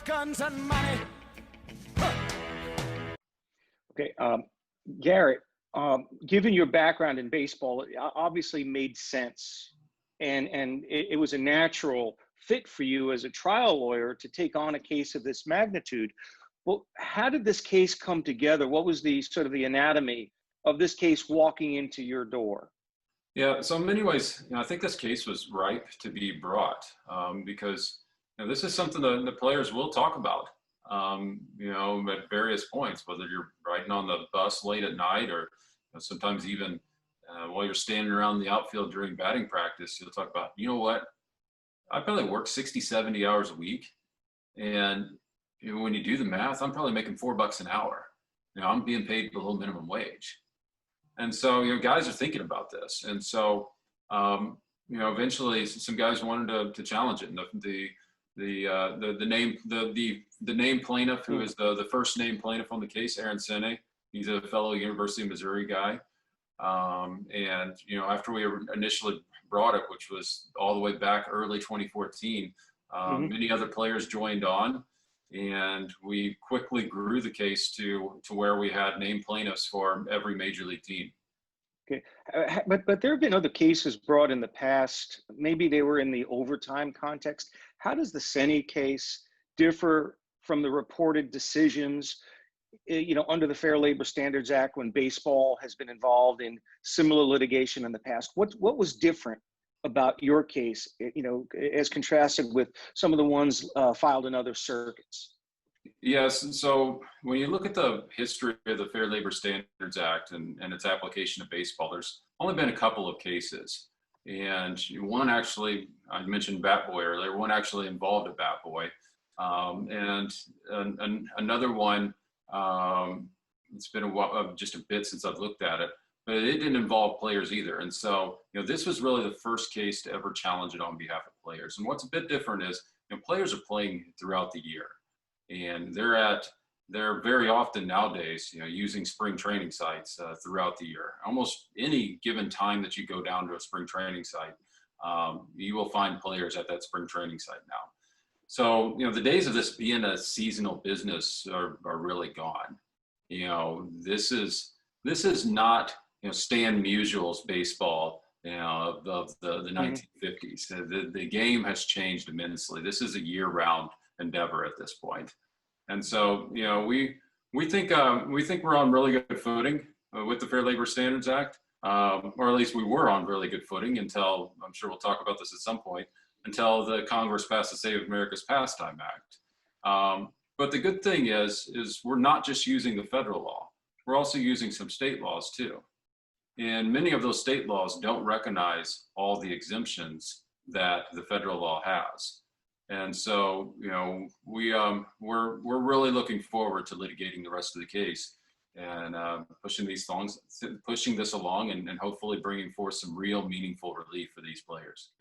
drugs, guns, and money. Okay, Garrett, given your background in baseball, it obviously made sense, and it was a natural fit for you as a trial lawyer to take on a case of this magnitude. Well, how did this case come together? What was the sort of the anatomy of this case walking into your door? Yeah, so in many ways, I think this case was ripe to be brought because this is something that the players will talk about, at various points, whether you're riding on the bus late at night or sometimes even while you're standing around the outfield during batting practice, you'll talk about, you know what, I probably work 60, 70 hours a week. And when you do the math, I'm probably making $4 an hour. I'm being paid below minimum wage. And so, guys are thinking about this. And so, eventually some guys wanted to challenge it. And the named plaintiff, who is the first named plaintiff on the case, Aaron Sene, he's a fellow University of Missouri guy. And, after we initially brought it, which was all the way back early 2014, many other players joined on. And we quickly grew the case to where we had named plaintiffs for every major league team. Okay, but there have been other cases brought in the past. Maybe they were in the overtime context. How does the Sene case differ from the reported decisions, under the Fair Labor Standards Act when baseball has been involved in similar litigation in the past? What was different about your case, as contrasted with some of the ones filed in other circuits? Yes, so when you look at the history of the Fair Labor Standards Act and its application to baseball, there's only been a couple of cases. And one actually, I mentioned Bat Boy earlier, one actually involved a Bat Boy. And another one, it's been a while, just a bit since I've looked at it, but it didn't involve players either. And so, this was really the first case to ever challenge it on behalf of players. And what's a bit different is, players are playing throughout the year. And they're very often nowadays, using spring training sites throughout the year. Almost any given time that you go down to a spring training site, you will find players at that spring training site now. So, the days of this being a seasonal business are really gone. This is not, Stan Musial's baseball, of the 1950s. The game has changed immensely. This is a year-round endeavor at this point. And so, we think we're on really good footing with the Fair Labor Standards Act, or at least we were on really good footing until, I'm sure we'll talk about this at some point, until the Congress passed the Save America's Pastime Act. But the good thing is we're not just using the federal law, we're also using some state laws too. And many of those state laws don't recognize all the exemptions that the federal law has. And so, we're really looking forward to litigating the rest of the case and pushing this along and hopefully bringing forth some real meaningful relief for these players.